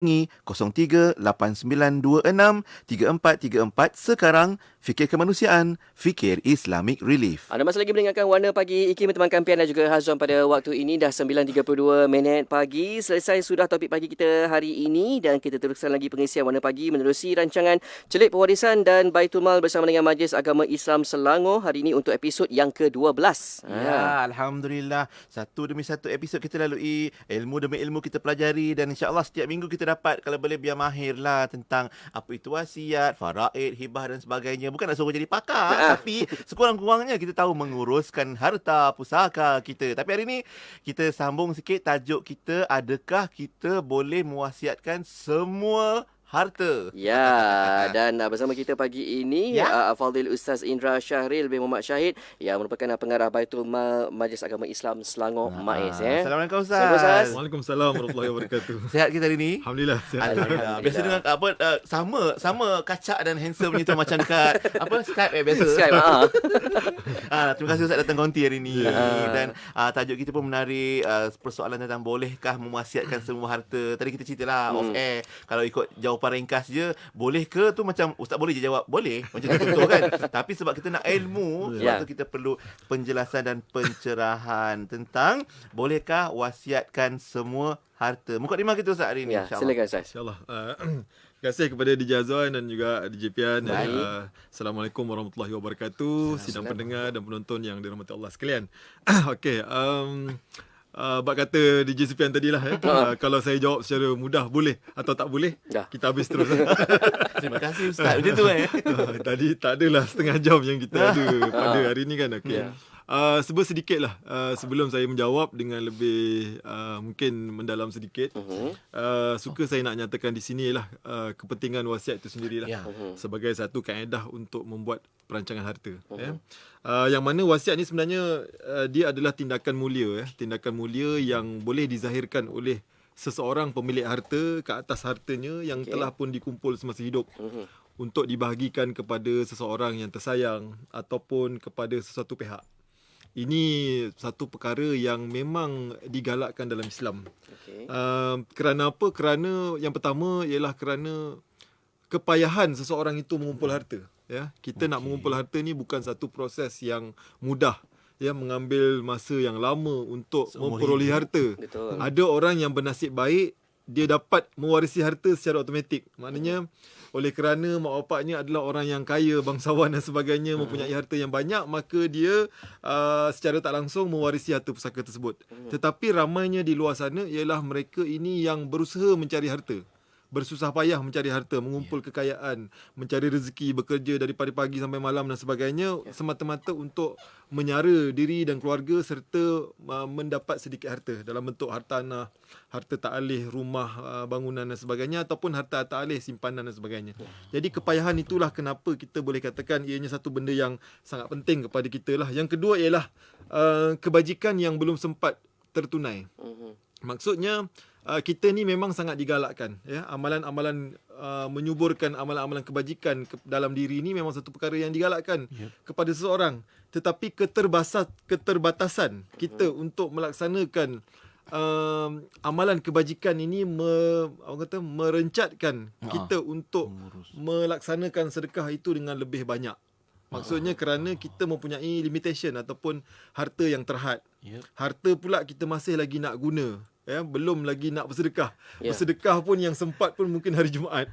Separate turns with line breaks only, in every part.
0389263434. Sekarang, fikir kemanusiaan, fikir Islamic Relief.
Anda masih lagi mendengarkan Warna Pagi Iki bertemankan Pian dan juga Hazwan pada waktu ini. Dah 9.32 minit pagi. Selesai sudah topik pagi kita hari ini dan kita teruskan lagi pengisian Warna Pagi menerusi rancangan Celik Pewarisan dan Baitul Mal bersama dengan Majlis Agama Islam Selangor hari ini untuk episod yang ke-12.
Ya, Alhamdulillah. Satu demi satu episod kita lalui, ilmu demi ilmu kita pelajari dan insyaAllah setiap minggu kita dapat, kalau boleh biar mahir lah tentang apa itu wasiat, faraid, hibah dan sebagainya. Bukan nak suruh jadi pakar, tapi sekurang-kurangnya kita tahu menguruskan harta pusaka kita. Tapi hari ini kita sambung sikit tajuk kita, adakah kita boleh mewasiatkan semua harta?
Ya, dan bersama kita pagi ini Fadil Ustaz Indra Syahril bin Muhammad Syahid yang merupakan pengarah Baitul Mal Majlis Agama Islam Selangor MAIS.
Assalamualaikum Ustaz.
Assalamualaikum Ustaz.
Waalaikumsalam warahmatullahi wabarakatuh.
Sihat kita hari ni?
Alhamdulillah sihat.
Alhamdulillah. Biasa dengan apa sama kacak dan handsome ni tu macam dekat apa Skype biasa.
Skype.
Terima kasih Ustaz datang konti hari ni. Dan tajuk kita pun menarik, persoalan tentang bolehkah mewasiatkan semua harta. Tadi kita ceritalah off air, kalau ikut jawapan ringkas je, boleh ke tu macam Ustaz boleh je jawab boleh, macam tu betul kan. Tapi sebab kita nak ilmu, sebab tu kita perlu penjelasan dan pencerahan tentang bolehkah wasiatkan semua harta. Mukadimah kita Ustaz hari ni,
Ya, silakan Ustaz.
InsyaAllah. Terima kasih kepada DJ Azwan dan juga DJ Pian. Assalamualaikum warahmatullahi wabarakatuh. Sidang pendengar dan penonton yang dirahmati Allah sekalian. Okey, bak kata DJ Sufian tadilah kalau saya jawab secara mudah boleh atau tak boleh, kita habis terus.
Terima kasih Ustaz. Macam tu
Tadi tak adalah setengah jam yang kita ada pada hari ni kan. Okey. Sebut sedikit lah sebelum saya menjawab dengan lebih mungkin mendalam sedikit. Suka saya nak nyatakan di sini lah kepentingan wasiat itu sendirilah sebagai satu kaedah untuk membuat perancangan harta. Yang mana wasiat ni sebenarnya dia adalah tindakan mulia, tindakan mulia yang boleh dizahirkan oleh seseorang pemilik harta ke atas hartanya yang telah pun dikumpul semasa hidup untuk dibahagikan kepada seseorang yang tersayang ataupun kepada sesuatu pihak. Ini satu perkara yang memang digalakkan dalam Islam. Kerana apa? Kerana yang pertama ialah kerana kepayahan seseorang itu mengumpul harta. Kita nak mengumpul harta ni bukan satu proses yang mudah. Mengambil masa yang lama untuk memperoleh harta.
Betul.
Ada orang yang bernasib baik, dia dapat mewarisi harta secara automatik. Maknanya oleh kerana mak bapaknya adalah orang yang kaya, bangsawan dan sebagainya, mempunyai harta yang banyak, maka dia secara tak langsung mewarisi harta pusaka tersebut. Tetapi ramainya di luar sana ialah mereka ini yang berusaha mencari harta, bersusah payah mencari harta, mengumpul kekayaan, mencari rezeki, bekerja daripada pagi sampai malam dan sebagainya, semata-mata untuk menyara diri dan keluarga serta mendapat sedikit harta dalam bentuk hartanah, harta ta'alih, rumah, bangunan dan sebagainya, ataupun harta ta'alih, simpanan dan sebagainya. Jadi kepayahan itulah kenapa kita boleh katakan ianya satu benda yang sangat penting kepada kita lah. Yang kedua ialah kebajikan yang belum sempat tertunai. Maksudnya kita ni memang sangat digalakkan, amalan-amalan menyuburkan amalan-amalan kebajikan dalam diri ni memang satu perkara yang digalakkan kepada seseorang. Tetapi keterbatasan kita untuk melaksanakan amalan kebajikan ini merencatkan kita untuk melaksanakan sedekah itu dengan lebih banyak. Maksudnya kerana kita mempunyai limitation ataupun harta yang terhad. Harta pula kita masih lagi nak guna, belum lagi nak bersedekah. Bersedekah pun yang sempat pun mungkin hari Jumaat.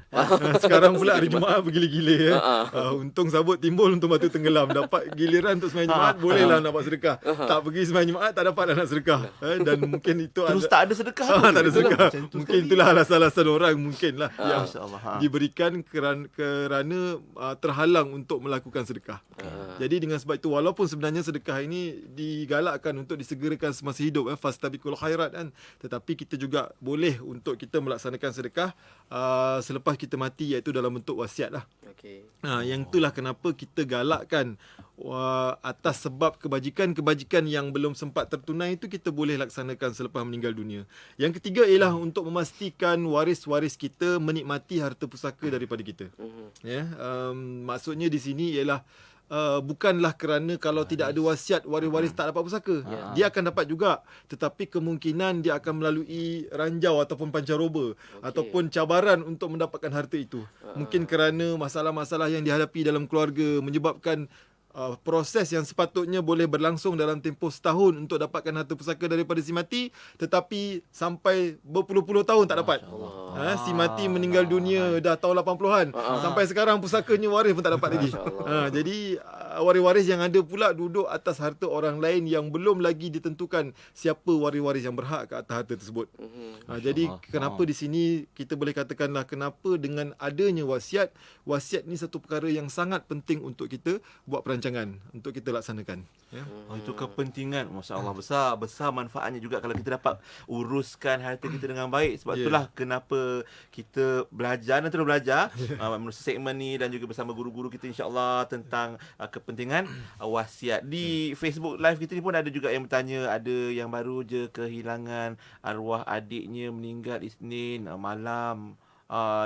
Sekarang pula hari Jumaat bergila-gila. Untung sabut timbul, untung batu tenggelam. Dapat giliran untuk sembahyang Jumaat, bolehlah nak buat sedekah. Tak pergi sembahyang Jumaat, tak dapat nak sedekah. Dan mungkin itu
terus tak ada sedekah.
Tak ada sedekah. Mungkin itulah alasan-alasan orang mungkinlah yang diberikan kerana terhalang untuk melakukan sedekah. Jadi dengan sebab itu, walaupun sebenarnya sedekah ini digalakkan untuk disegerakan semasa hidup, fastabiqul khairat kan, tetapi kita juga boleh untuk kita melaksanakan sedekah selepas kita mati, iaitu dalam bentuk wasiat lah. Yang itulah kenapa kita galakkan atas sebab kebajikan yang belum sempat tertunai itu kita boleh laksanakan selepas meninggal dunia. Yang ketiga ialah untuk memastikan waris-waris kita menikmati harta pusaka daripada kita. Maksudnya di sini ialah bukanlah kerana kalau tidak ada wasiat waris-waris tak dapat pusaka. Dia akan dapat juga, tetapi kemungkinan dia akan melalui ranjau ataupun pancaroba ataupun cabaran untuk mendapatkan harta itu. Mungkin kerana masalah-masalah yang dihadapi dalam keluarga menyebabkan proses yang sepatutnya boleh berlangsung dalam tempoh setahun untuk dapatkan harta pusaka daripada si mati, tetapi sampai berpuluh-puluh tahun tak dapat. Si mati meninggal dunia dah tahun 80-an. Sampai sekarang pusakanya waris pun tak dapat lagi. Jadi waris-waris yang ada pula duduk atas harta orang lain yang belum lagi ditentukan siapa waris-waris yang berhak ke atas harta tersebut. Jadi kenapa di sini kita boleh katakanlah kenapa dengan adanya wasiat ni satu perkara yang sangat penting untuk kita buat perancangan, untuk kita laksanakan.
Itu kepentingan, masya-Allah, besar manfaatnya juga kalau kita dapat uruskan harta kita dengan baik. Sebab itulah kenapa kita belajar dan terus belajar melalui segmen ni dan juga bersama guru-guru kita insya-Allah tentang kepentingan wasiat. Di Facebook live kita ni pun ada juga yang bertanya, ada yang baru je kehilangan arwah adiknya meninggal Isnin malam.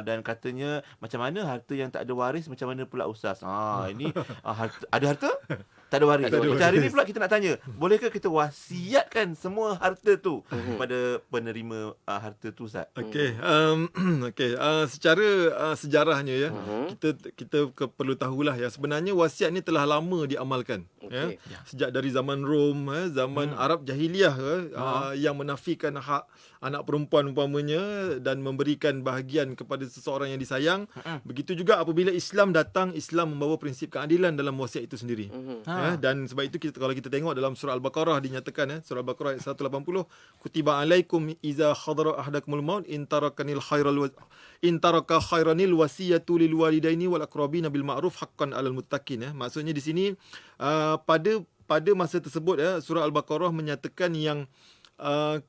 Dan katanya macam mana harta yang tak ada waris, macam mana pula Ustaz? Ini ada harta tak ada waris. Macam hari ni pula kita nak tanya, bolehkah kita wasiatkan semua harta tu kepada penerima harta tu, Ustaz?
Okey, secara sejarahnya kita perlu tahulah ya, sebenarnya wasiat ni telah lama diamalkan. Sejak dari zaman Rom, zaman Arab jahiliah yang menafikan hak anak perempuan umpamanya dan memberikan bahagian kepada seseorang yang disayang. Begitu juga apabila Islam datang, Islam membawa prinsip keadilan dalam wasiat itu sendiri. Dan sebab itu kalau kita tengok dalam surah Al-Baqarah dinyatakan, surah Al-Baqarah ayat 180, kutiba alaikum iza hadara ahadakumul maut in taraka khairanil wasiyatu lil walidaini wal aqrabina bil ma'ruf haqqan 'alal muttaqin. Maksudnya di sini pada masa tersebut surah Al-Baqarah menyatakan yang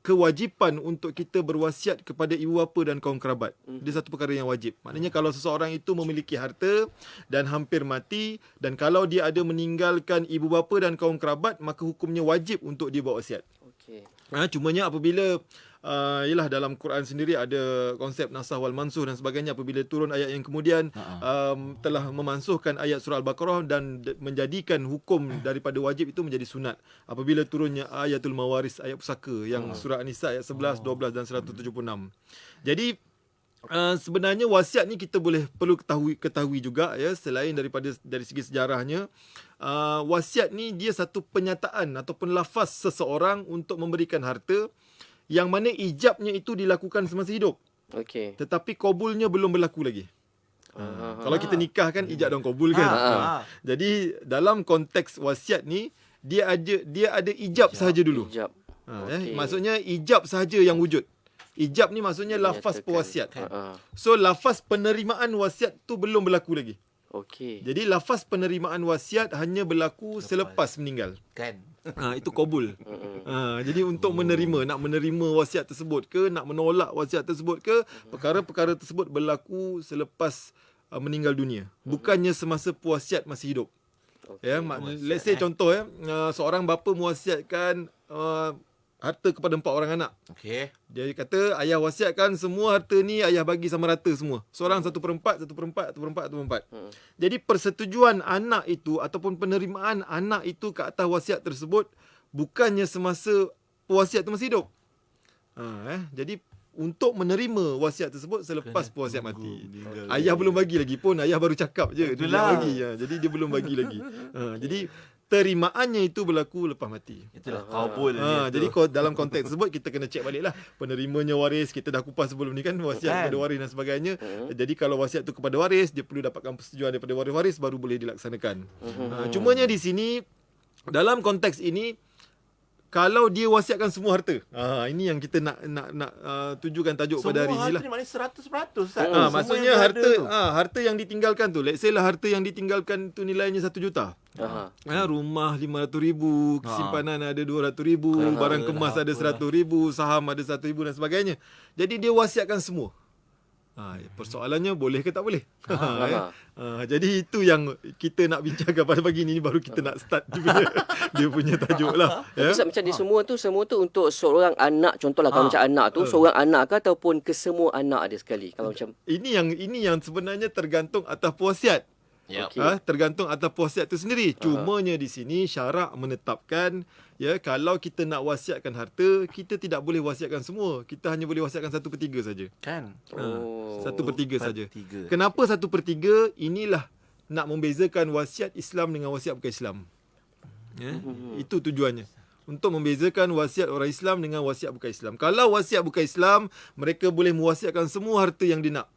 kewajipan untuk kita berwasiat kepada ibu bapa dan kaum kerabat. Dia satu perkara yang wajib. Maknanya kalau seseorang itu memiliki harta dan hampir mati, dan kalau dia ada meninggalkan ibu bapa dan kaum kerabat, maka hukumnya wajib untuk dia buat wasiat. Cumanya apabila ialah dalam Quran sendiri ada konsep nasah wal mansuh dan sebagainya, apabila turun ayat yang kemudian telah memansuhkan ayat surah Al-Baqarah dan menjadikan hukum daripada wajib itu menjadi sunat. Apabila turunnya ayatul mawaris, ayat pusaka yang surah An-Nisa ayat 11, 12 dan 176. Jadi sebenarnya wasiat ni kita perlu ketahui juga ya, selain dari segi sejarahnya, wasiat ni dia satu penyataan ataupun lafaz seseorang untuk memberikan harta yang mana ijabnya itu dilakukan semasa hidup. Tetapi qabulnya belum berlaku lagi. Kalau kita nikah kan ijab dan qabul kan. Jadi dalam konteks wasiat ni dia ada ijab sahaja dulu. Maksudnya ijab sahaja yang wujud. Ijab ni maksudnya lafaz pewasiat. So lafaz penerimaan wasiat tu belum berlaku lagi. Jadi lafaz penerimaan wasiat hanya berlaku selepas meninggal. Itu qabul. Jadi untuk nak menerima wasiat tersebut ke, nak menolak wasiat tersebut ke, perkara-perkara tersebut berlaku selepas meninggal dunia, bukannya semasa pewasiat masih hidup. Let's say contoh seorang bapa mewasiatkan harta kepada 4 orang anak. Dia kata ayah wasiatkan semua harta ni ayah bagi sama rata semua. Seorang 1/4. Jadi persetujuan anak itu ataupun penerimaan anak itu ke atas wasiat tersebut bukannya semasa pewasiat itu masih hidup. Jadi untuk menerima wasiat tersebut selepas pewasiat mati. Ayah belum bagi lagi pun, ayah baru cakap je dia bagi. Jadi dia belum bagi lagi. Jadi terimaannya itu berlaku lepas mati.
Itulah qabul.
Jadi dalam konteks tersebut kita kena cek baliklah penerimanya waris. Kita dah kupas sebelum ni kan wasiat kepada waris dan sebagainya. Jadi kalau wasiat tu kepada waris, dia perlu dapatkan persetujuan daripada waris-waris baru boleh dilaksanakan. Cumanya di sini dalam konteks ini, kalau dia wasiatkan semua harta, ini yang kita nak tujukan tajuk pada hari ni lah.
Semua harta ni maknanya 100%, Ustaz.
Maksudnya harta yang ditinggalkan tu, let's say lah harta yang ditinggalkan tu nilainya 1 juta. Rumah 500,000, simpanan ada 200,000, barang kemas ada 100,000, saham ada 100,000 dan sebagainya. Jadi dia wasiatkan semua. Persoalannya boleh ke tak boleh? Jadi itu yang kita nak bincangkan pada pagi ni, baru kita nak start dia punya tajuk lah.
Macam dia semua tu untuk seorang anak, contohlah kalau macam anak tu seorang anak ke ataupun ke semua anak dia sekali. Kalau macam
ini yang sebenarnya tergantung atas pewasiat.
Yap.
Okey.
Tergantung atas wasiat itu sendiri. Cumanya di sini syarak menetapkan kalau kita nak wasiatkan harta, kita tidak boleh wasiatkan semua. Kita hanya boleh wasiatkan 1/3 saja.
Kan?
Oh.
1/3 saja.
1/3.
Kenapa 1/3? Inilah nak membezakan wasiat Islam dengan wasiat bukan Islam. Itu tujuannya. Untuk membezakan wasiat orang Islam dengan wasiat bukan Islam. Kalau wasiat bukan Islam, mereka boleh mewasiatkan semua harta yang dia nak.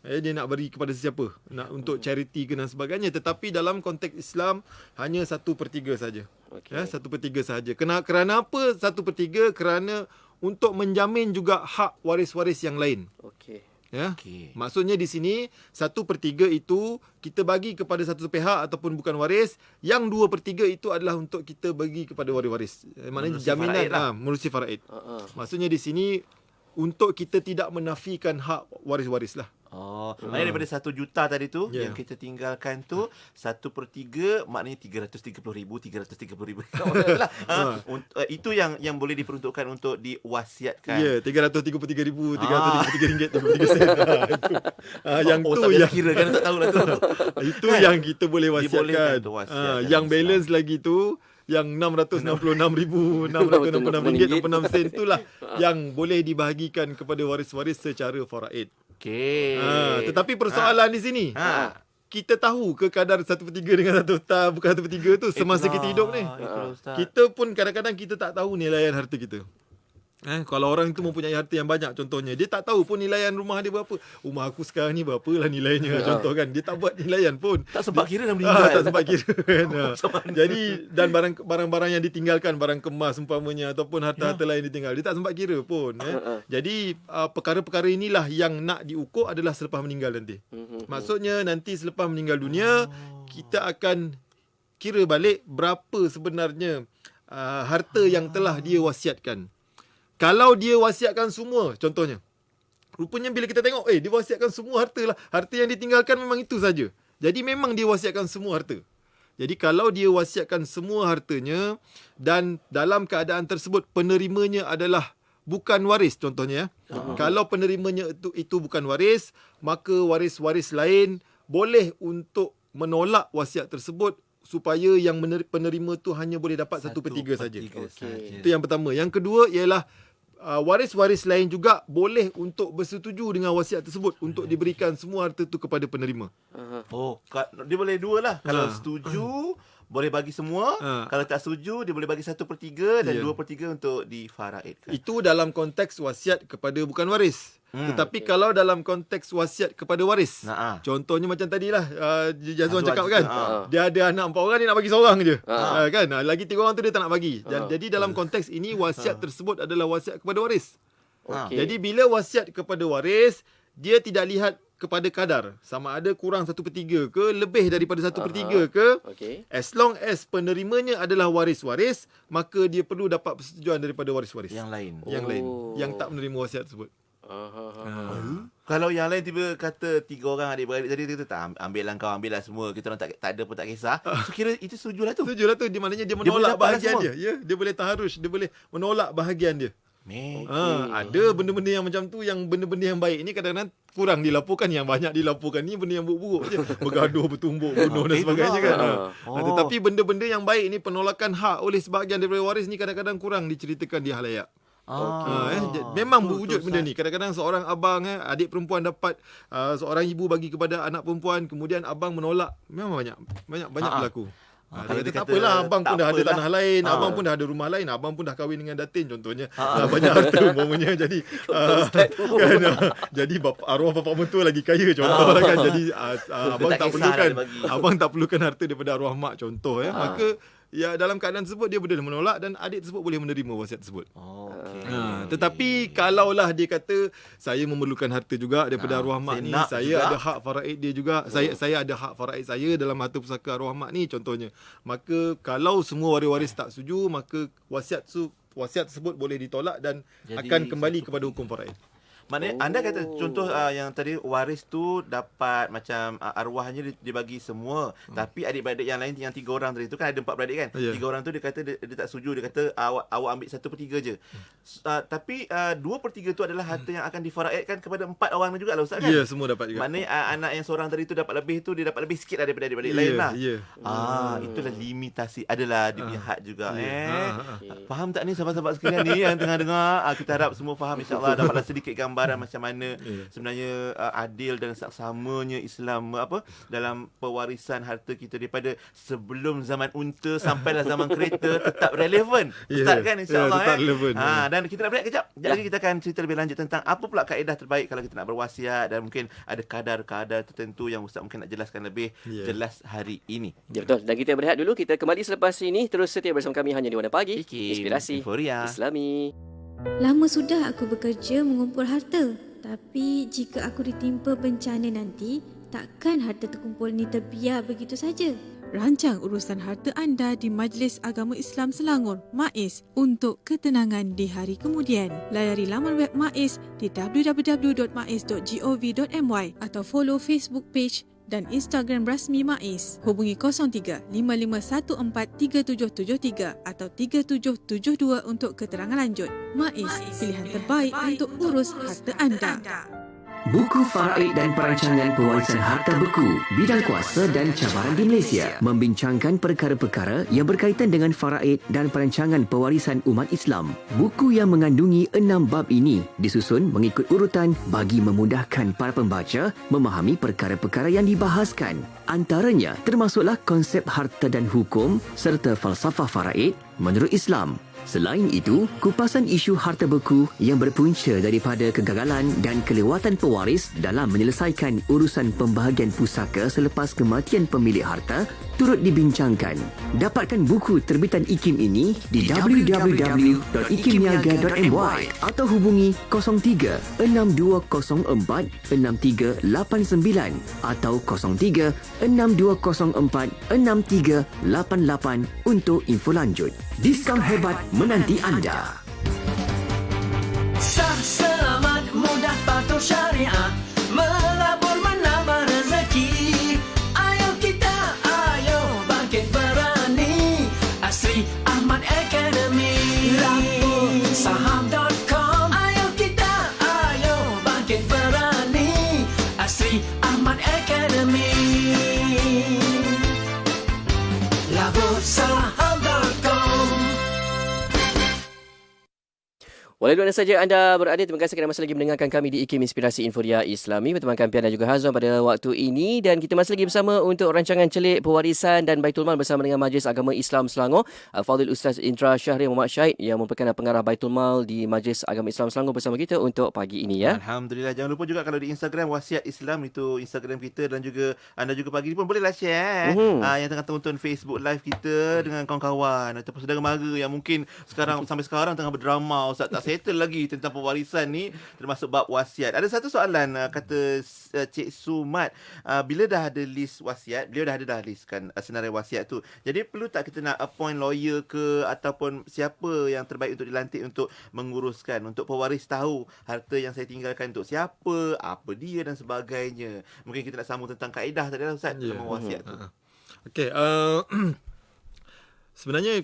Dia nak beri kepada sesiapa, nak untuk charity ke dan sebagainya. Tetapi dalam konteks Islam hanya 1/3 saja.
Okey.
1/3 sahaja. Kerana apa 1/3? Kerana untuk menjamin juga hak waris-waris yang lain.
Okey.
Okey.
Maksudnya di sini 1/3 itu kita bagi kepada satu pihak ataupun bukan waris. Yang 2/3 itu adalah untuk kita bagi kepada waris-waris. Maknanya
Menerusi
jaminan
faraid lah.
menerusi faraid.
Uh-uh.
Maksudnya di sini untuk kita tidak menafikan hak waris-waris lah.
Oh, maknanya daripada 1 juta tadi tu
Ya.
yang kita tinggalkan tu 1/3 maknanya 330,000, 330,000. Itu yang boleh diperuntukkan untuk diwasiatkan.
Ya, 333,333 ringgit 33 sen. Itu. Yang tu
tak biasa
yang
kira kan tak tahulah tu.
itu yang kita boleh
Dibolehkan
wasiatkan.
untuk wasiatkan
Yang
Islam.
balance lagi tu yang 666,666 ringgit 66 sen itulah yang boleh dibahagikan kepada waris-waris secara faraid.
Okey.
Tetapi persoalan di sini, kita tahu ke kadar 1/3 dengan 1 bukan 1/3 tu semasa kita hidup ni.
Itulah Ustaz.
Kita pun kadang-kadang kita tak tahu nilaian harta kita. Kalau orang itu mempunyai harta yang banyak contohnya, dia tak tahu pun nilaian rumah dia berapa. Rumah aku sekarang ni berapalah nilainya contoh kan. Dia tak buat nilaian pun.
Tak sempat kira dah meninggal.
Tak sempat kira kan. Jadi dan barang-barang yang ditinggalkan, barang kemas umpamanya ataupun harta-harta lain ditinggal, dia tak sempat kira pun. Jadi perkara-perkara inilah yang nak diukur adalah selepas meninggal nanti. Maksudnya nanti selepas meninggal dunia, kita akan kira balik berapa sebenarnya harta yang telah dia wasiatkan. Kalau dia wasiatkan semua, contohnya, rupanya bila kita tengok, dia wasiatkan semua harta lah. Harta yang ditinggalkan memang itu saja. Jadi memang dia wasiatkan semua harta. Jadi kalau dia wasiatkan semua hartanya dan dalam keadaan tersebut penerimanya adalah bukan waris contohnya. Kalau penerimanya itu bukan waris, maka waris-waris lain boleh untuk menolak wasiat tersebut supaya yang penerima tu hanya boleh dapat 1/3 saja.
Okey.
Itu yang pertama. Yang kedua ialah waris-waris lain juga boleh untuk bersetuju dengan wasiat tersebut untuk diberikan semua harta tu kepada penerima.
Oh, dia boleh dua lah. Kalau setuju, boleh bagi semua. Kalau tak setuju, dia boleh bagi 1/3 dan 2/3 untuk difaraidkan.
Itu dalam konteks wasiat kepada bukan waris. Tetapi kalau dalam konteks wasiat kepada waris, contohnya macam tadilah Jazwan cakap kan, dia ada anak 4 orang, dia nak bagi seorang je. Kan? Lagi 3 orang tu dia tak nak bagi. Jadi dalam konteks ini wasiat tersebut adalah wasiat kepada waris.
Okey.
Jadi bila wasiat kepada waris, dia tidak lihat kepada kadar, sama ada kurang 1/3 ke lebih daripada 1/3 ke.
Okey.
As long as penerimanya adalah waris-waris, maka dia perlu dapat persetujuan daripada waris-waris
Yang lain.
yang lain yang tak menerima wasiat tersebut.
Kalau yang lain tiba kata 3 orang adik-beradik tadi kita tak ambil lah kau, ambil lah semua. Kita orang tak ada pun tak kisah. So kira itu setujulah tu.
Setujulah tu, dia maknanya dia
boleh
menolak
dapat
bahagian
semua.
dia. Ya, dia boleh taharus, dia boleh menolak bahagian dia. Ada benda-benda yang macam tu, yang benda-benda yang baik ni kadang-kadang kurang dilaporkan, yang banyak dilaporkan ni benda yang buruk-buruk je. Bergaduh, bertumbuk, bunuh dan sebagainya kan. Tetapi benda-benda yang baik ni, penolakan hak oleh sebahagian daripada waris ni kadang-kadang kurang diceritakan di halayak. Memang berwujud benda ni. Kadang-kadang seorang abang adik perempuan dapat seorang ibu bagi kepada anak perempuan, kemudian abang menolak. Memang banyak berlaku.
Kalau
Dia
dia
kata
kata,
tak apalah, abang pun
tak
dah ada
apalah.
tanah lain, abang pun dah ada rumah lain, abang pun dah kahwin dengan datin contohnya. Banyak harta umpamanya. Jadi jadi arwah bapa mentua lagi kaya contoh kan. Jadi abang tak
tak kisah
perlukan
dah dia bagi.
abang tak perlukan harta daripada arwah mak contoh maka dalam keadaan tersebut dia boleh menolak dan adik tersebut boleh menerima wasiat tersebut. Tetapi kalaulah dia kata saya memerlukan harta juga daripada arwah mak
saya
ni,
nak
saya
juga.
ada hak faraid dia juga, saya ada hak faraid saya dalam harta pusaka arwah mak ni contohnya. Maka kalau semua waris-waris tak setuju, maka wasiat tersebut boleh ditolak dan
Jadi
akan kembali kepada hukum faraid.
Maknanya anda kata contoh yang tadi waris tu dapat macam arwahnya dibagi semua. Tapi adik-beradik yang lain yang 3 orang tadi tu kan ada 4 beradik kan.
Ya.
3 orang tu dia kata dia tak setuju. Dia kata awak ambil 1/3 je. Tapi 2/3 tu adalah harta yang akan difaraidkan kepada 4 orang juga lah Ustaz kan?
Ya, semua dapat juga.
Maknanya anak yang seorang tadi tu dapat lebih tu, dia dapat lebih sikit daripada adik-beradik lain lah.
Ya.
Itulah limitasi. Adalah dia punya had juga.
Okey.
Faham tak ni sahabat-sahabat sekalian ni yang tengah dengar? Kita harap semua faham, insyaAllah dapatlah sedikit gambaran macam mana sebenarnya adil dan saksamanya Islam dalam pewarisan harta kita daripada sebelum zaman unta sampailah zaman kereta tetap relevan. Ustaz kan insyaAllah.
tetap relevan.
Dan kita nak berehat kejap. Sekejap lagi kita akan cerita lebih lanjut tentang apa pula kaedah terbaik kalau kita nak berwasiat, dan mungkin ada kadar-kadar tertentu yang Ustaz mungkin nak jelaskan lebih jelas hari ini.
Ya, betul. Dan kita berehat dulu. Kita kembali selepas ini. Terus setia bersama kami hanya di Warna Pagi.
IKIM,
Inspirasi
Euforia
Islami.
Lama sudah aku bekerja mengumpul harta. Tapi jika aku ditimpa bencana nanti, takkan harta terkumpul ni terbiar begitu saja.
Rancang urusan harta anda di Majlis Agama Islam Selangor, MAIS, untuk ketenangan di hari kemudian. Layari laman web MAIS di www.mais.gov.my atau follow Facebook page dan Instagram rasmi MAIS. Hubungi 03 5514 3773 atau 3772 untuk keterangan lanjut. MAIS, pilihan terbaik untuk urus harta anda.
Buku Faraid dan Perancangan Pewarisan Harta Beku, Bidang Kuasa dan Cabaran di Malaysia membincangkan perkara-perkara yang berkaitan dengan faraid dan perancangan pewarisan umat Islam. Buku yang mengandungi 6 bab ini disusun mengikut urutan bagi memudahkan para pembaca memahami perkara-perkara yang dibahaskan. Antaranya termasuklah konsep harta dan hukum serta falsafah faraid menurut Islam. Selain itu, kupasan isu harta beku yang berpunca daripada kegagalan dan kelewatan pewaris dalam menyelesaikan urusan pembahagian pusaka selepas kematian pemilik harta turut dibincangkan. Dapatkan buku terbitan IKIM ini di www.ikimniaga.my atau hubungi 03 6204 6389 atau 03 6204 6388 untuk info lanjut. Diskaun hebat menanti anda.
Sah, selamat, mudah, patuh syariah, melabur menambah rezeki. Ayo kita, ayo bangkit berani. Asri Ahmad Academy, labur saham.com. Ayo kita, ayo bangkit berani. Asri Ahmad Academy, labur saham.com.
Walau di mana saja anda berada, terima kasih kerana masih lagi mendengarkan kami di IKIM Inspirasi Inforia Islami bersama Kampian dan juga Hazwan pada waktu ini, dan kita masih lagi bersama untuk rancangan celik pewarisan dan Baitul Mal bersama dengan Majlis Agama Islam Selangor. Al-Fadhil Ustaz Indra Syahri Muhammad Syahid yang merupakan pengarah Baitul Mal di Majlis Agama Islam Selangor bersama kita untuk pagi ini ya.
Alhamdulillah. Jangan lupa juga kalau di Instagram Wasiat Islam, itu Instagram kita, dan juga anda juga pagi ni pun bolehlah share yang tengah tonton Facebook live kita dengan kawan-kawan ataupun saudara mara yang mungkin sekarang sampai sekarang tengah berdrama, Ustaz tak settle lagi tentang pewarisan ni, termasuk bab wasiat. Ada satu soalan kata Cik Sumat, bila dah ada list wasiat, beliau dah ada list kan senarai wasiat tu. Jadi perlu tak kita nak appoint lawyer ke ataupun siapa yang terbaik untuk dilantik untuk menguruskan, untuk pewaris tahu harta yang saya tinggalkan untuk siapa, apa dia dan sebagainya. Mungkin kita nak sambung tentang kaedah tadi lah Ustaz dalam wasiat tu.
Okey, sebenarnya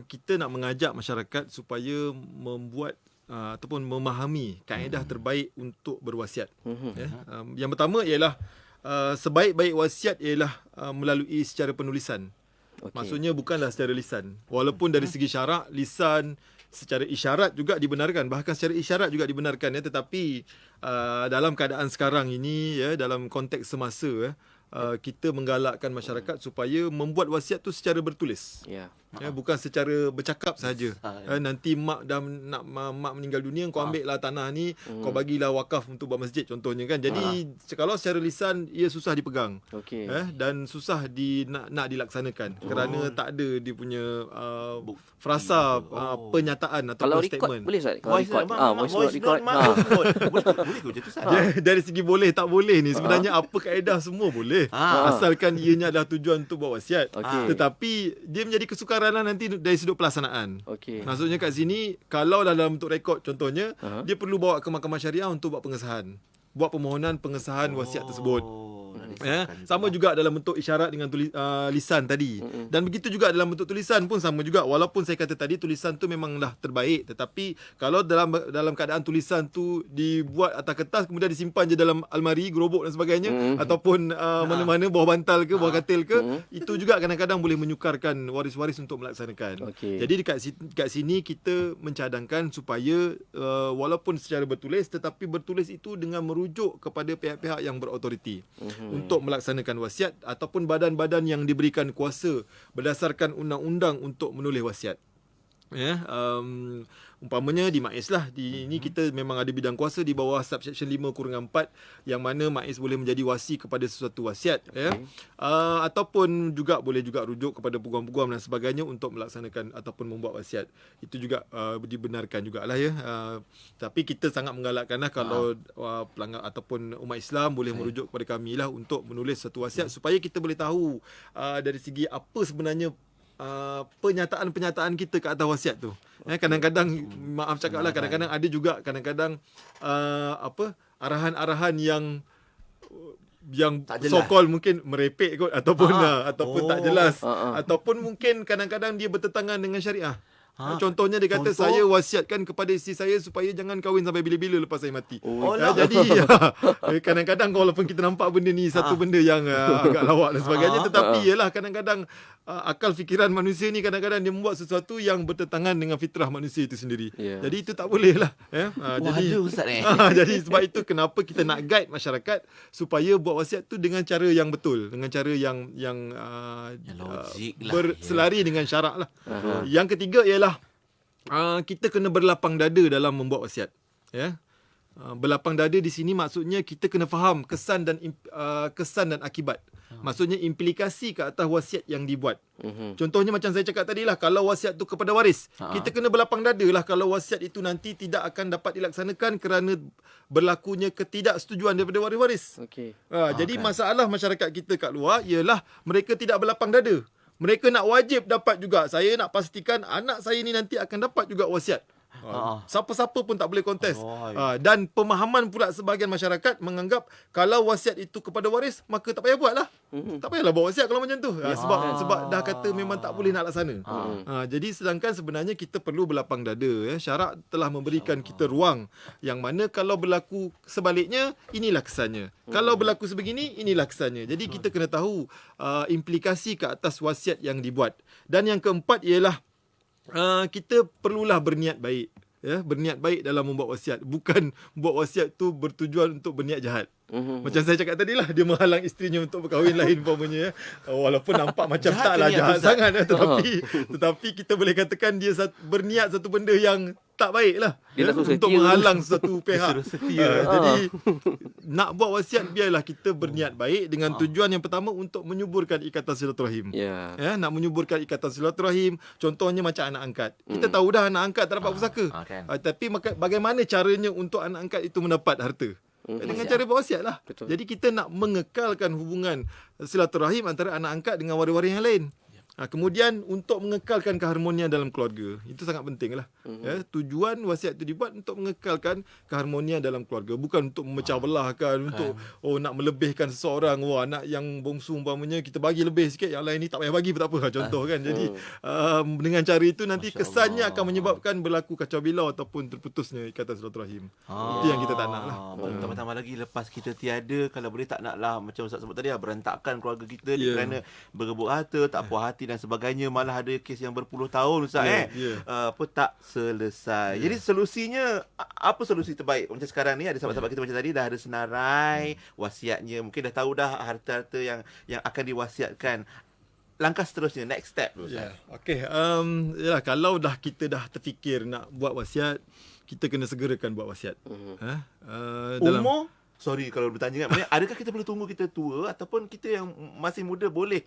kita nak mengajak masyarakat supaya membuat ataupun memahami kaedah terbaik untuk berwasiat. Yang pertama ialah sebaik-baik wasiat ialah melalui secara penulisan. Maksudnya bukanlah secara lisan. Walaupun dari segi syarak, lisan secara isyarat juga dibenarkan, bahkan secara isyarat juga dibenarkan ya, tetapi dalam keadaan sekarang ini ya, dalam konteks semasa kita menggalakkan masyarakat supaya membuat wasiat tu secara bertulis. Ya, bukan secara bercakap sahaja. Nanti mak dah nak mak meninggal dunia, kau ambil lah tanah ni, kau bagilah wakaf untuk buat masjid contohnya kan. Jadi kalau secara lisan ia susah dipegang. Dan susah nak dilaksanakan kerana tak ada dia punya frasa penyataan ataupun statement.
Boleh Ustaz? Kalau
Voice
record,
voice
record.
Boleh ke macam tu Ustaz?
Dari segi boleh tak boleh ni sebenarnya apa kaedah semua boleh. Asalkan ianya adalah tujuan untuk buat wasiat. Tetapi dia menjadi kesukaran tukar ranah nanti dari sudut pelaksanaan.
Okey.
Maksudnya kat sini, kalau dalam bentuk rekod contohnya, dia perlu bawa ke Mahkamah Syariah untuk buat pengesahan. Buat permohonan pengesahan wasiat tersebut. Sama juga dalam bentuk isyarat dengan lisan tadi. Dan begitu juga dalam bentuk tulisan pun sama juga. Walaupun saya kata tadi tulisan tu memanglah terbaik, tetapi kalau dalam keadaan tulisan tu dibuat atas kertas kemudian disimpan je dalam almari, gerobok dan sebagainya, ataupun mana-mana bawah bantal ke, bawah katil ke, itu juga kadang-kadang boleh menyukarkan waris-waris untuk melaksanakan.
Okey.
Jadi dekat sini kita mencadangkan supaya walaupun secara bertulis, tetapi bertulis itu dengan merujuk kepada pihak-pihak yang berautoriti untuk melaksanakan wasiat ataupun badan-badan yang diberikan kuasa berdasarkan undang-undang untuk menulis wasiat. Ya, umpamanya di MAIS lah, ini kita memang ada bidang kuasa di bawah subsection 5/4 yang mana MAIS boleh menjadi wasi kepada sesuatu wasiat, ya. Ataupun juga boleh juga rujuk kepada peguam-peguam dan sebagainya untuk melaksanakan ataupun membuat wasiat. Itu juga dibenarkan jugalah, ya. Tapi kita sangat menggalakkanlah kalau pelanggan ataupun umat Islam boleh merujuk kepada kami lah untuk menulis satu wasiat supaya kita boleh tahu dari segi apa sebenarnya penyataan kita ke atas wasiat tu. Kadang-kadang maaf cakaplah, kadang-kadang ada juga arahan-arahan yang so-called mungkin merepek kot ataupun tak jelas ataupun mungkin kadang-kadang dia bertentangan dengan syariah. Contohnya dia kata, saya wasiatkan kepada isteri saya supaya jangan kahwin sampai bila-bila lepas saya mati. Jadi kadang-kadang walaupun kita nampak benda ni satu benda yang agak lawak dan sebagainya, tetapi ialah kadang-kadang akal fikiran manusia ni kadang-kadang dia membuat sesuatu yang bertentangan dengan fitrah manusia itu sendiri. Jadi itu tak boleh lah. Jadi
Ustaz
jadi sebab itu kenapa kita nak guide masyarakat supaya buat wasiat tu dengan cara yang betul, dengan cara yang
logik lah,
berselari dengan syarak lah. Yang ketiga ialah kita kena berlapang dada dalam membuat wasiat. Ya. Berlapang dada di sini maksudnya kita kena faham kesan dan akibat. Maksudnya implikasi ke atas wasiat yang dibuat. Contohnya macam saya cakap tadi lah, kalau wasiat tu kepada waris, kita kena berlapang dada lah kalau wasiat itu nanti tidak akan dapat dilaksanakan kerana berlakunya ketidaksetujuan daripada waris-waris. Jadi masalah masyarakat kita kat luar ialah mereka tidak berlapang dada. Mereka nak wajib dapat juga. Saya nak pastikan anak saya ni nanti akan dapat juga wasiat. Siapa-siapa pun tak boleh kontes. Dan pemahaman pula sebahagian masyarakat menganggap kalau wasiat itu kepada waris, maka tak payah buat lah. Tak payahlah buat wasiat kalau macam tu. Sebab dah kata memang tak boleh nak laksana. Jadi sedangkan sebenarnya kita perlu berlapang dada. Syarak telah memberikan kita ruang yang mana kalau berlaku sebaliknya, inilah kesannya. Kalau berlaku sebegini, inilah kesannya. Jadi kita kena tahu implikasi ke atas wasiat yang dibuat. Dan yang keempat ialah kita perlulah berniat baik. Berniat baik dalam membuat wasiat. Bukan buat wasiat tu bertujuan untuk berniat jahat. Macam saya cakap tadi lah, dia menghalang isterinya untuk berkahwin lain umpamanya. Walaupun nampak macam taklah jahat sangat, tetapi kita boleh katakan dia berniat satu benda yang tak baik lah, untuk menghalang satu pihak. Jadi nak buat wasiat, biarlah kita berniat baik dengan tujuan yang pertama untuk menyuburkan ikatan silaturahim. Nak menyuburkan ikatan silaturahim. Contohnya macam anak angkat. Kita tahu dah anak angkat tak dapat pusaka. Tapi bagaimana caranya untuk anak angkat itu mendapat harta? Dengan cara berwasiat lah. Jadi kita nak mengekalkan hubungan silaturahim antara anak angkat dengan waris-waris yang lain. Kemudian untuk mengekalkan keharmonian dalam keluarga, itu sangat penting lah. Tujuan wasiat itu dibuat untuk mengekalkan keharmonian dalam keluarga, bukan untuk memecah belahkan, untuk nak melebihkan seseorang. Anak yang bongsu umpamanya kita bagi lebih sikit, yang lain ni tak payah bagi pun tak apa, contoh kan. Jadi dengan cara itu nanti kesannya akan menyebabkan berlaku kacau bilau ataupun terputusnya ikatan silaturahim. Itu yang kita tak nak lah.
Tambah-tambah lagi, lepas kita tiada, kalau boleh tak nak lah, macam Ustaz sebut tadi, berantakan keluarga kita kerana berebut harta, tak puas hati dan sebagainya. Malah ada kes yang berpuluh tahun Ustaz tak selesai. Jadi solusinya, apa solusi terbaik? Macam sekarang ni ada sahabat-sahabat kita macam tadi dah ada senarai wasiatnya, mungkin dah tahu dah harta-harta yang akan diwasiatkan. Langkah seterusnya, next step Ustaz.
Yalah, kalau kita dah terfikir nak buat wasiat, kita kena segerakan buat wasiat.
Umur? Sorry kalau bertanya kan, adakah kita perlu tunggu kita tua ataupun kita yang masih muda boleh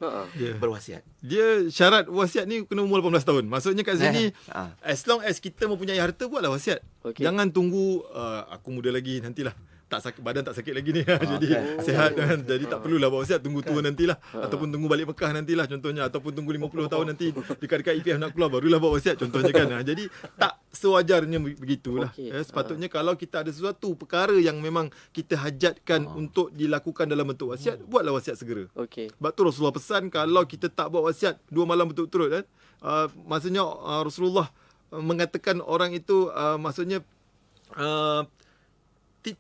berwasiat?
Dia syarat wasiat ni kena umur 18 tahun. Maksudnya kat sini as long as kita mempunyai harta, buatlah wasiat. Jangan tunggu aku muda lagi, nantilah tak sakit, badan tak sakit lagi ni. Jadi sihat kan. Jadi tak perlulah buat wasiat, tunggu tua nantilah. Ataupun tunggu balik Mekah nantilah contohnya. Ataupun tunggu 50 tahun nanti dekat-dekat EPF nak keluar barulah buat wasiat contohnya kan. Jadi tak sewajarnya begitulah. Sepatutnya kalau kita ada sesuatu perkara yang memang kita hajatkan untuk dilakukan dalam bentuk wasiat, buatlah wasiat segera.
Okey.
Sebab tu Rasulullah pesan kalau kita tak buat wasiat 2 malam berturut-turut kan. Maksudnya Rasulullah mengatakan orang itu maksudnya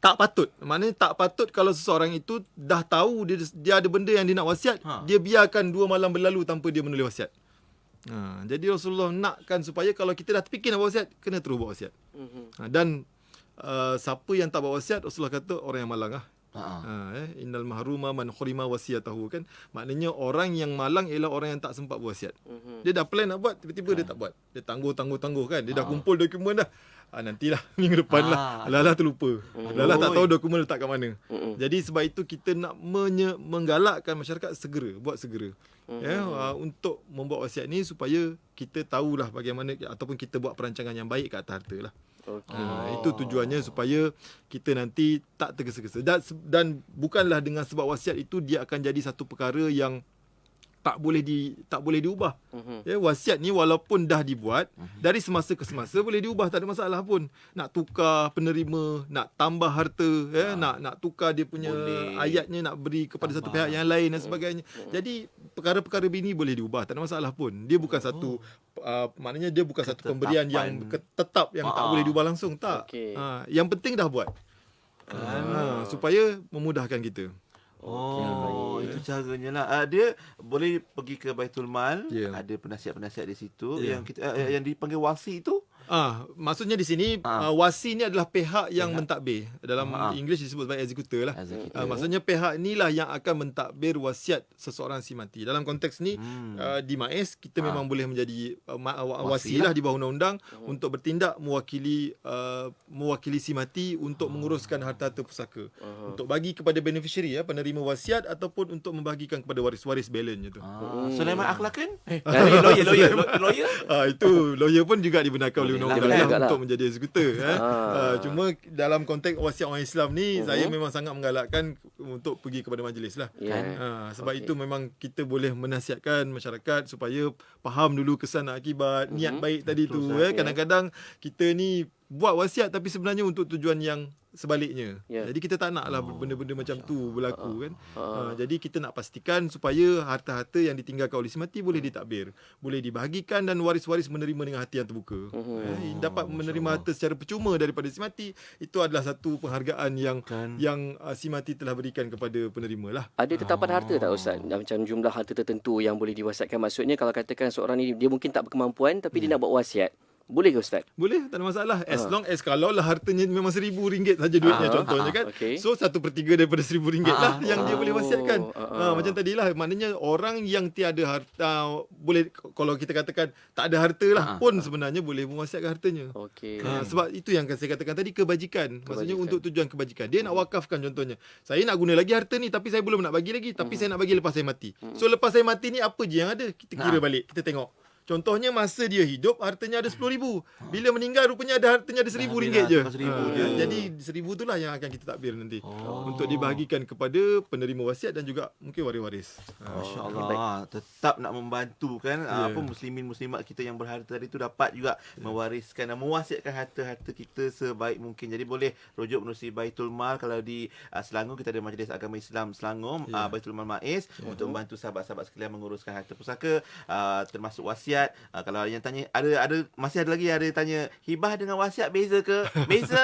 tak patut. Maknanya tak patut kalau seseorang itu dah tahu dia ada benda yang dia nak wasiat, dia biarkan 2 malam berlalu tanpa dia menulis wasiat. Jadi Rasulullah nakkan supaya kalau kita dah terfikir nak buat wasiat, kena terus buat wasiat. Dan siapa yang tak buat wasiat, Rasulullah kata orang yang malang lah. Innal mahruma man khurima wasiyatahu kan. Maknanya orang yang malang ialah orang yang tak sempat buat wasiat. Dia dah plan nak buat, tiba-tiba dia tak buat. Dia tangguh kan. Dia dah kumpul dokumen dah. Nantilah minggu depan lah. Alah terlupa. Alah tak tahu dokumen letak kat mana. Jadi sebab itu kita nak menggalakkan masyarakat buat segera. Untuk membuat wasiat ni supaya kita tahulah bagaimana ataupun kita buat perancangan yang baik kat atas harta lah. Itu tujuannya supaya kita nanti tak tergesa-gesa. Dan bukanlah dengan sebab wasiat itu dia akan jadi satu perkara yang tak boleh diubah. Wasiat ni walaupun dah dibuat dari semasa ke semasa boleh diubah, tak ada masalah pun. Nak tukar penerima, nak tambah harta, nak tukar dia punya ayatnya, nak beri kepada satu pihak yang lain dan sebagainya. Jadi perkara-perkara ini boleh diubah, tak ada masalah pun. Dia bukan satu maknanya dia bukan satu pemberian yang tetap yang tak boleh diubah langsung, tak. Yang penting dah buat. Supaya memudahkan kita.
Itu caranya lah. Dia boleh pergi ke Baitul Mal, ada penasihat-penasihat di situ yang kita yang dipanggil wasi itu.
Maksudnya di sini wasi ni adalah pihak yang mentadbir. Dalam English disebut sebagai executor lah. Maksudnya pihak inilah yang akan mentadbir wasiat seseorang si mati. Dalam konteks ni di MAIS kita memang boleh menjadi wasi lah di bawah undang-undang untuk bertindak mewakili si mati untuk menguruskan harta-harta pusaka. Untuk bagi kepada beneficiary penerima wasiat ataupun untuk membagikan kepada waris-waris balance tu.
Sulaiman Akhlaqin? Lawyer?
Itu lawyer pun juga dibenarkan oleh undang-undang
lah.
untuk menjadi eksekutor. Cuma dalam konteks wasiat orang Islam ni saya memang sangat menggalakkan untuk pergi kepada majlis lah. Sebab itu memang kita boleh menasihatkan masyarakat supaya faham dulu kesan dan akibat niat baik tadi tu. Kadang-kadang kita ni buat wasiat tapi sebenarnya untuk tujuan yang sebaliknya. Jadi kita tak naklah benda-benda macam tu berlaku kan. Jadi kita nak pastikan supaya harta-harta yang ditinggalkan oleh si mati boleh ditadbir, boleh dibahagikan dan waris-waris menerima dengan hati yang terbuka. Dapat menerima harta secara percuma daripada si mati, itu adalah satu penghargaan yang si mati telah berikan kepada penerima lah.
Ada tetapan harta tak Ustaz? Macam jumlah harta tertentu yang boleh diwasiatkan. Maksudnya kalau katakan seorang ni dia mungkin tak berkemampuan tapi dia nak buat wasiat. Boleh ke Ustaz?
Boleh, tak ada masalah. As long as kalau lah hartanya memang RM1,000 saja duitnya contohnya kan. So 1/3 daripada RM1,000 lah yang dia boleh wasiatkan. Macam tadilah, maknanya orang yang tiada harta boleh, kalau kita katakan tak ada harta lah pun sebenarnya boleh mewasiatkan hartanya. Sebab itu yang saya katakan tadi, kebajikan. Maksudnya untuk tujuan kebajikan. Dia nak wakafkan contohnya. Saya nak guna lagi harta ni tapi saya belum nak bagi lagi, tapi saya nak bagi lepas saya mati. So lepas saya mati ni apa je yang ada? Kita kira balik, kita tengok. Contohnya masa dia hidup hartanya ada RM10,000. Bila meninggal rupanya ada hartanya ada RM1,000 je. Jadi RM1,000 itulah yang akan kita takbir nanti. Untuk dibahagikan kepada penerima wasiat dan juga mungkin waris-waris.
Masya-Allah. Tetap nak membantu kan muslimin muslimat kita yang berharta tadi tu dapat juga mewariskan dan mewasiatkan harta-harta kita sebaik mungkin. Jadi boleh rujuk menerusi Baitul Mal. Kalau di Selangor kita ada Majlis Agama Islam Selangor, Baitul Mal MAIS, untuk membantu sahabat-sahabat sekalian menguruskan harta pusaka, termasuk wasiat. Kalau yang tanya masih ada lagi tanya hibah dengan wasiat beza ke? Beza.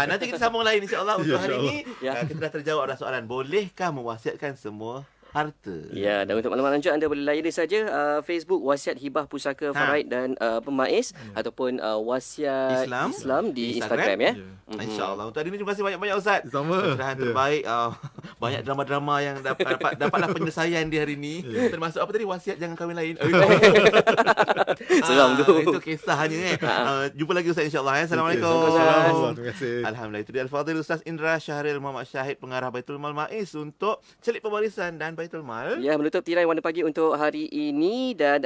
Nanti kita sambung lain insya-Allah. Untuk hari ini kita dah terjawab dah soalan, bolehkah mewasiatkan semua harta?
Ya, dan untuk maklumat lanjut anda boleh layari saja Facebook Wasiat Hibah Pusaka Faraid dan MAIS ataupun Wasiat Islam di Instagram ya.
InsyaAllah. Untuk hari ini terima kasih banyak-banyak Ustaz.
Sama.
Pencerahan terbaik. Banyak drama-drama yang dapatlah penyelesaian di hari ini. Termasuk apa tadi, wasiat jangan kahwin lain.
Seram tu.
Itu kisahnya jumpa lagi Ustaz insya-Allah. Assalamualaikum.
Terima kasih.
Alhamdulillah, itu dia Al-Fadhil Ustaz Indra Syahril Muhammad Syahid, pengarah Baitul Mal MAIS untuk Celik Pewarisan dan Baitul Mal.
Ya, menutup tirai Warna Pagi untuk hari ini. Dan